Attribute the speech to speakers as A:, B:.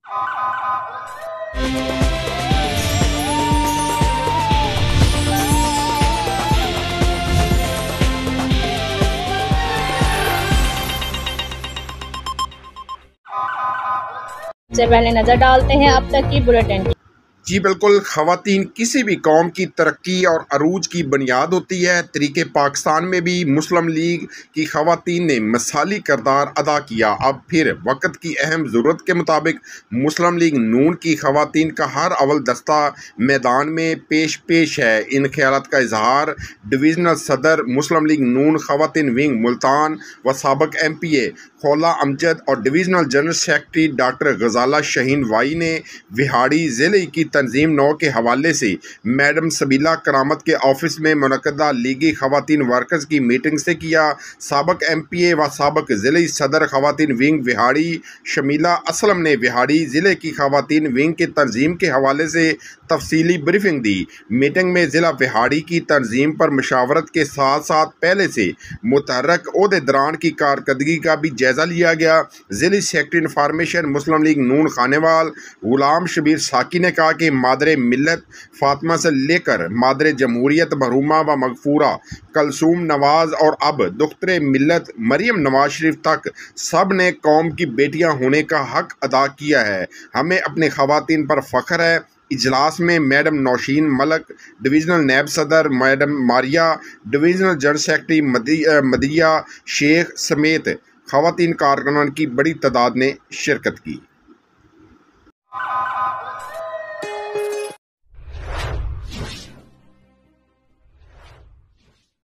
A: سے پہلے نظر ڈالتے ہیں اب تک کی بلیٹن کی۔
B: جی بالکل، خواتین کسی بھی قوم کی ترقی اور عروج کی بنیاد ہوتی ہے۔ طریقے پاکستان میں بھی مسلم لیگ کی خواتین نے مثالی کردار ادا کیا۔ اب پھر وقت کی اہم ضرورت کے مطابق مسلم لیگ نون کی خواتین کا ہر اول دستہ میدان میں پیش ہے۔ ان خیالات کا اظہار ڈویژنل صدر مسلم لیگ نون خواتین ونگ ملتان و سابق MP خولا امجد اور divisional general secretary doctor Ghazala Shaheen وائی نے وہاڑی ضلع کی تنظیم 9 کے حوالے سے میڈم سبیلہ کرامت کے آفس میں منعقدہ لیگی خواتین ورکرز کی میٹنگ سے کیا۔ سابق MP و سابق ضلعی صدر خواتین ونگ وہاڑی شمیلہ اسلم نے وہاڑی ضلع کی خواتین ونگ کے تنظیم کے حوالے سے تفصیلی بریفنگ دی۔ میٹنگ میں ضلع وہاڑی کی تنظیم پر مشاورت کے ساتھ ساتھ پہلے سے متحرک عہدیداران کی کارکردگی کا بھی جائزہ لیا گیا۔ ضلعی سیکرٹری انفارمیشن مسلم لیگ نون خانیوال غلام شبیر ساکی نے کہا کہ مادر ملت فاطمہ سے لے کر مادر جمہوریت مرحومہ و مغفورہ کلثوم نواز اور اب دختر ملت مریم نواز شریف تک سب نے قوم کی بیٹیاں ہونے کا حق ادا کیا ہے۔ ہمیں اپنی خواتین پر فخر ہے۔ اجلاس میں میڈم نوشین ملک ڈویژنل نیب صدر، madam Maria divisional general secretary Madiha Sheikh سمیت خواتین کارکنان کی بڑی تعداد نے شرکت کی۔